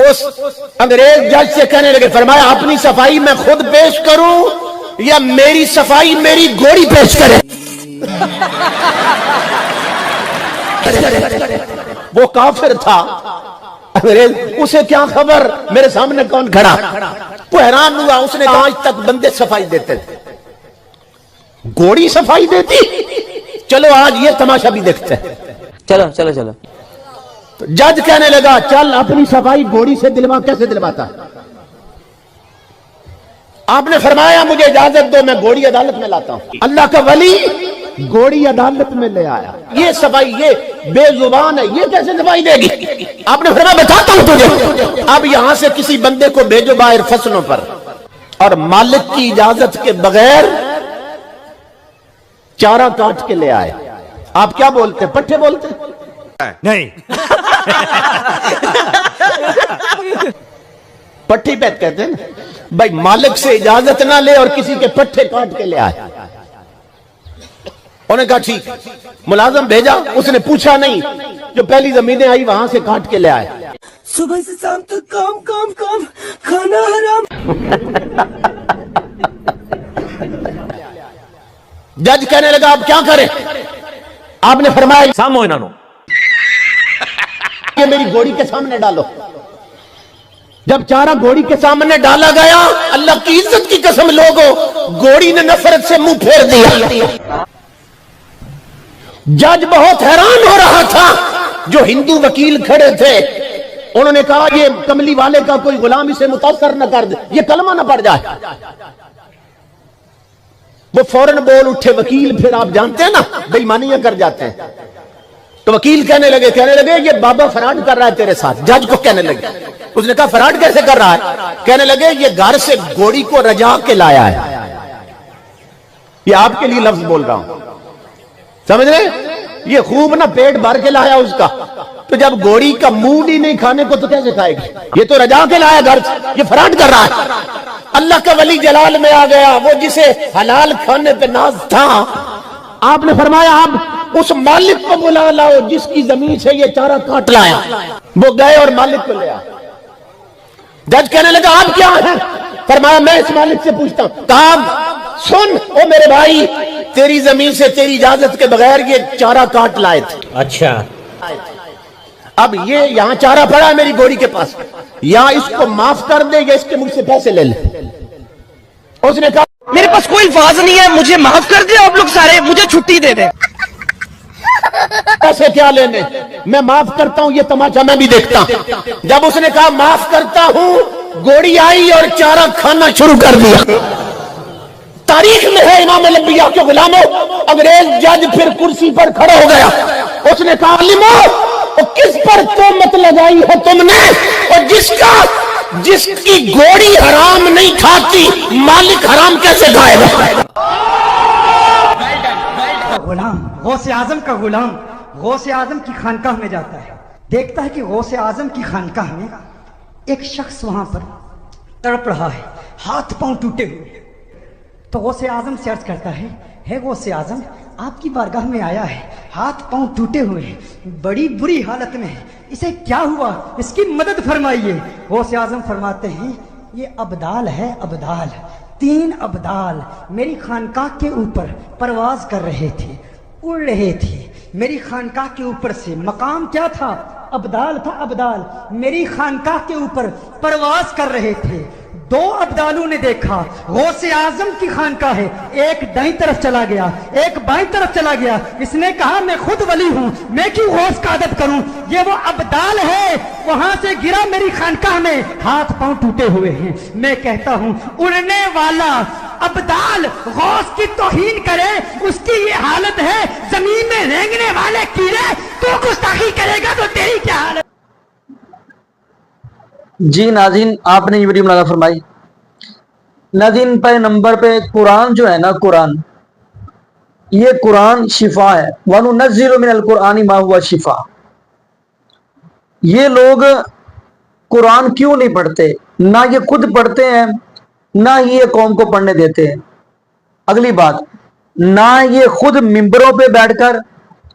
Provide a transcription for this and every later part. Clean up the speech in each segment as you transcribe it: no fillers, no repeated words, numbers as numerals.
اس انگریز جج سے کہنے لگے، فرمایا اپنی صفائی میں خود پیش کروں یا میری صفائی میری گھوڑی پیش کرے؟ وہ کافر تھا انگریز، اسے کیا خبر میرے سامنے کون کھڑا؟ وہ حیران ہوا، اس نے کہا آج تک بندے صفائی دیتے تھے، گھوڑی صفائی دیتی؟ چلو آج یہ تماشا بھی دیکھتے ہیں۔ چلو چلو چلو، جج کہنے لگا چل اپنی صفائی گھوڑی سے دلوا، کیسے دلواتا ہے؟ آپ نے فرمایا مجھے اجازت دو، میں گھوڑی عدالت میں لاتا ہوں۔ اللہ کا ولی گھوڑی عدالت میں لے آیا، یہ صفائی، یہ بے زبان ہے، یہ کیسے صفائی دے گی؟ آپ نے فرمایا بتاتا ہوں تجھے، اب یہاں سے کسی بندے کو بھیجو باہر فصلوں پر، اور مالک کی اجازت کے بغیر چارہ کاٹ کے لے آئے۔ آپ کیا بولتے؟ پٹھے بولتے؟ نہیں، پٹھی پیت کہتے ہیں نا بھائی، مالک سے اجازت نہ لے اور کسی کے پٹھے کاٹ کے لے آئے۔ انہوں نے کہا ٹھیک، ملازم بھیجا، اس نے پوچھا نہیں، جو پہلی زمینیں آئی وہاں سے کاٹ کے لے آئے۔ صبح سے شام تک کام کام کام، کھانا حرام۔ جج کہنے لگا آپ کیا کریں؟ آپ نے فرمایا سامو انہوں یہ میری گھوڑی کے سامنے ڈالو۔ جب چارہ گھوڑی کے سامنے ڈالا گیا، اللہ کی عزت کی قسم لوگوں، گھوڑی نے نفرت سے منہ پھیر دیا۔ جج بہت حیران ہو رہا تھا، جو ہندو وکیل کھڑے تھے انہوں نے کہا یہ کملی والے کا کوئی غلام اسے متاثر نہ کر دے، یہ کلمہ نہ پڑ جائے۔ وہ فوراً بول اٹھے وکیل، پھر آپ جانتے ہیں نا بے ایمانیاں کر جاتے ہیں، تو وکیل کہنے لگے یہ بابا فراڈ کر رہا ہے تیرے ساتھ۔ جج کو کہنے لگے، اس نے کہا فراڈ کیسے کر رہا ہے؟ کہنے لگے یہ گھر سے گھوڑی کو رجا کے لایا ہے۔ یہ آپ کے لیے لفظ بول رہا ہوں، سمجھ رہے؟ یہ خوب نہ پیٹ بھر کے لایا اس کا، تو جب گھوڑی کا موڈ ہی نہیں کھانے کو تو کیسے کھائے گی؟ یہ تو رجا کے لایا گھر سے، یہ فراڈ کر رہا ہے۔ اللہ کا ولی جلال میں آ گیا، وہ جسے حلال کھانے پہ ناز تھا، آپ نے فرمایا آپ اس مالک کو بلا لاؤ جس کی زمین سے یہ چارہ کاٹ لایا۔ وہ گئے اور مالک کو لے آئے۔ جج کہنے لگا آپ کیا ہیں؟ فرمایا میں اس مالک سے پوچھتا ہوں۔ کہا سن او میرے بھائی، تیری زمین سے تیری اجازت کے بغیر یہ چارہ کاٹ لائے تھے۔ اچھا، اب یہ یہاں چارہ پڑا ہے میری گھوڑی کے پاس، یا اس کو معاف کر دے یا اس کے مجھ سے پیسے لے لے۔ اس نے کہا میرے پاس کوئی الفاظ نہیں ہے، مجھے معاف کر دیں آپ لوگ سارے، مجھے چھٹی دے دیں۔ پیسے کیا لینے، میں معاف کرتا ہوں، یہ تماشا میں بھی دیکھتا ہوں۔ جب اس نے کہا معاف کرتا ہوں، گھوڑی آئی اور چارہ کھانا شروع کر دیا۔ تاریخ میں ہے امام الانبیاء کے غلاموں، انگریز جج پھر کرسی پر کھڑا ہو گیا، اس نے کہا عالمو، کس پر تہمت لگائی ہے تم نے؟ اور جس کی گھوڑی حرام نہیں کھاتی، مالک حرام کیسے کھائے گا؟ غلام غوث اعظم کا غلام غوث اعظم کی خانقاہ میں جاتا ہے، دیکھتا ہے کہ غوث اعظم کی خانقاہ میں ایک شخص وہاں پر تڑپ رہا ہے، ہاتھ پاؤں ٹوٹے ہوئے۔ تو غوث اعظم سے عرض کرتا ہے غوث اعظم، آپ کی بارگاہ میں آیا ہے، ہاتھ پاؤں ٹوٹے ہوئے ہیں، بڑی بری حالت میں ہے، اسے کیا ہوا؟ اس کی مدد فرمائیے۔ غوث اعظم فرماتے ہیں یہ ابدال ہے، ابدال، 3 ابدال میری خانقاہ کے اوپر پرواز کر رہے تھے، اڑ رہے تھے میری خانقاہ کے اوپر سے۔ مقام کیا تھا؟ ابدال تھا، ابدال میری خانقاہ کے اوپر پرواز کر رہے تھے۔ 2 ابدالوں نے دیکھا غوث اعظم کی خانقاہ ہے، ایک دائیں طرف چلا گیا، ایک بائیں طرف چلا گیا۔ اس نے کہا میں خود ولی ہوں، میں کیوں غوث کا ادب کروں؟ یہ وہ ابدال ہے، وہاں سے گرا میری خانقاہ میں، ہاتھ پاؤں ٹوٹے ہوئے ہیں۔ میں کہتا ہوں اڑنے والا ابدال غوث کی توہین کرے، اس کی یہ حالت ہے۔ زمین میں رینگنے والے کیڑے، تو گستاخی کرے گا تو تیری کیا حالت؟ جی ناظرین، آپ نے یہ ویڈیو ملاحظہ فرمائی۔ ناظرین، پہلے نمبر پہ قرآن جو ہے نا، قرآن، یہ قرآن شفا ہے۔ وَنُنَزِّلُ مِنَ الْقُرْآنِ مَا هُوَ شِفَا۔ یہ لوگ قرآن کیوں نہیں پڑھتے؟ نہ یہ خود پڑھتے ہیں، نہ ہی یہ قوم کو پڑھنے دیتے ہیں۔ اگلی بات، نہ یہ خود ممبروں پہ بیٹھ کر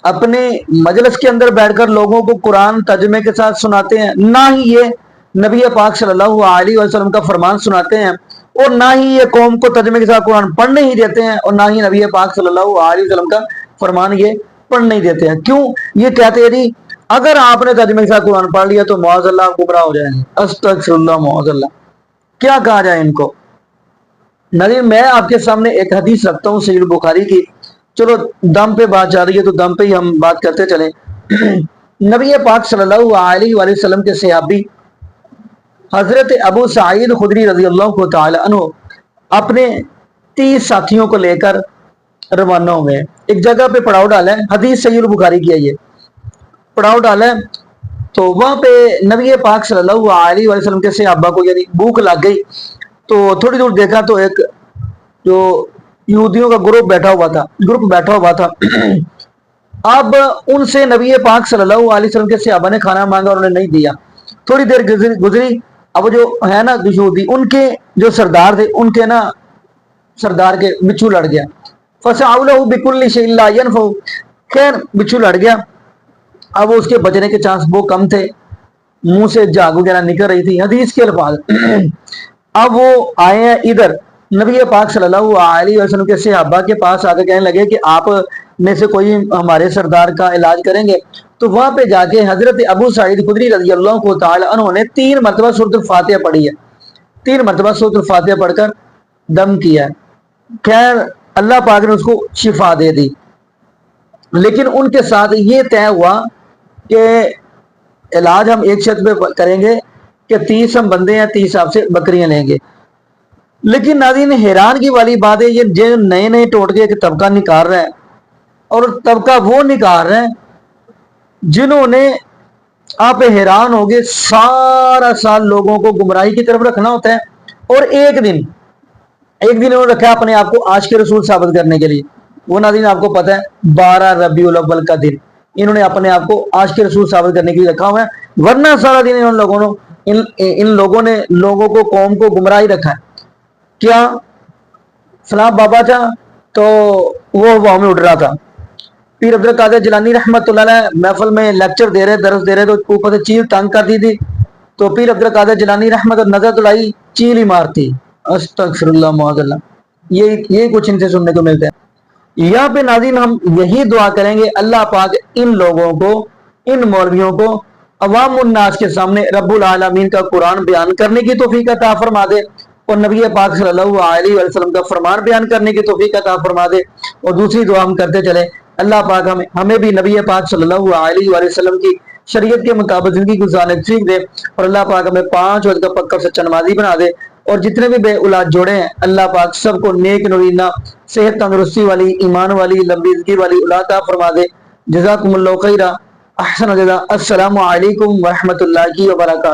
اپنے مجلس کے اندر بیٹھ کر لوگوں کو قرآن ترجمے کے ساتھ سناتے ہیں، نہ ہی یہ نبی پاک صلی اللہ علیہ وسلم کا فرمان سناتے ہیں، اور نہ ہی یہ قوم کو ترجمے کے ساتھ قرآن پڑھنے ہی دیتے ہیں، اور نہ ہی نبی پاک صلی اللہ علیہ وسلم کا فرمان یہ پڑھنے ہی دیتے ہیں۔ کیوں؟ یہ کہتے ہیں جی اگر آپ نے ترجمے کے ساتھ قرآن پڑھ لیا تو معاذ اللہ آپ گمراہ ہو جائیں گے۔ استغفر اللہ، معاذ اللہ، کیا کہا جائے ان کو؟ نظیر میں آپ کے سامنے ایک حدیث رکھتا ہوں صحیح بخاری کی، چلو دم پہ بات جا رہی ہے تو دم پہ ہی ہم بات کرتے چلیں۔ نبی پاک صلی اللہ علیہ وآلہ وسلم کے صحابی حضرت ابو سعید خدری رضی اللہ تعالی عنہ اپنے 30 ساتھیوں کو لے کر روانہ ہوئے، ایک جگہ پہ پڑاؤ ڈالا ہے، حدیث صحیح بخاری کی ہے، یہ پڑاؤ ڈالا ہے تو وہاں پہ نبی پاک صلی اللہ علیہ وآلہ وسلم کے صحابہ کو یعنی بھوک لگ گئی، تو تھوڑی دور دیکھا تو ایک جو یہودیوں کا گروپ بیٹھا ہوا تھا اب ان سے نبی پاک صلی اللہ علیہ وسلم کے صحابہ نے کھانا مانگا اور انہیں نہیں دیا۔ تھوڑی دیر گزری، اب جو ہے نا یہودی، ان کے جو سردار تھے، ان کے نا سردار کے بچھو لڑ گیا، فَسَعَوْ لَهُ بِكُلِّ شَيْءٍ لَا يَنْفَعُ، خیر بچھو لڑ گیا، اب اس کے بچنے کے چانس وہ کم تھے، منہ سے جھاگ وغیرہ نکل رہی تھی، حدیث کے الفاظ۔ اب وہ آئے ہیں ادھر نبی پاک صلی اللہ علیہ وسلم کے صحابہ کے پاس آ کے کہنے لگے کہ آپ میں سے کوئی ہمارے سردار کا علاج کریں گے؟ تو وہاں پہ جا کے حضرت ابو سعید خدری رضی اللہ تعالی عنہ نے 3 مرتبہ سورۃ الفاتحہ پڑھی ہے، 3 مرتبہ سورۃ الفاتحہ پڑھ کر دم کیا ہے۔ خیر اللہ پاک نے اس کو شفا دے دی، لیکن ان کے ساتھ یہ طے ہوا کہ علاج ہم ایک شخص پہ کریں گے کہ 30 ہم بندے ہیں، 30 آپ سے بکریاں لیں گے۔ لیکن ناظرین حیران کی والی بات ہے، یہ جو نئے ٹوٹکے کے طبقہ نکال رہا ہے، اور طبقہ وہ نکال رہے ہیں جنہوں نے، آپ حیران ہوگے، سارا سال لوگوں کو گمراہی کی طرف رکھنا ہوتا ہے، اور ایک دن انہوں نے رکھا اپنے آپ کو عاشق رسول ثابت کرنے کے لیے۔ وہ ناظرین آپ کو پتہ ہے 12 ربیع الاول کا دن انہوں نے اپنے آپ کو عاشق رسول ثابت کرنے کے لیے رکھا ہوا ہے، ورنہ سارا دن ان لوگوں نے لوگوں کو، قوم کو گمراہی رکھا ہے۔ کیا فلاں بابا تھا تو وہ ہوا میں اڑ رہا تھا، پیر عبد القادر جیلانی رحمۃ اللہ علیہ محفل میں لیکچر دے رہے، درس دے رہے تو اوپر سے چیل تنگ کر دی تھی، تو پیر عبد القادر جیلانی رحمۃ اللہ نظر دلائی، چیل ہی مارتی۔ استغفر اللہ، معاذ اللہ، یہ کچھ ان سے سننے کو ملتا ہے۔ یہاں پہ ناظرین ہم یہی دعا کریں گے اللہ پاک ان لوگوں کو، ان مولویوں کو عوام الناس کے سامنے رب العالمین کا قرآن بیان کرنے کی توفیق عطا فرما دے، اور نبی پاک صلی اللہ علیہ وسلم کا فرمان بیان کرنے کی توفیق عطا فرما دے۔ اور دوسری دعا ہم کرتے چلے، اللہ پاک ہمیں بھی نبی پاک صلی اللہ علیہ وسلم کی شریعت کے مطابق زندگی گزارنے کی توفیق دے، اور اللہ پاک ہمیں 5 وقت کا پکا سچا نمازی بنا دے، اور جتنے بھی بے اولاد جوڑے ہیں اللہ پاک سب کو نیک نورینہ، صحت تندرستی والی، ایمان والی، لمبی زندگی والی اولاد عطا فرما دے۔ جزاکم اللہ خیرہ، احسن جزا۔ السلام علیکم ورحمۃ اللہ وبرکاتہ۔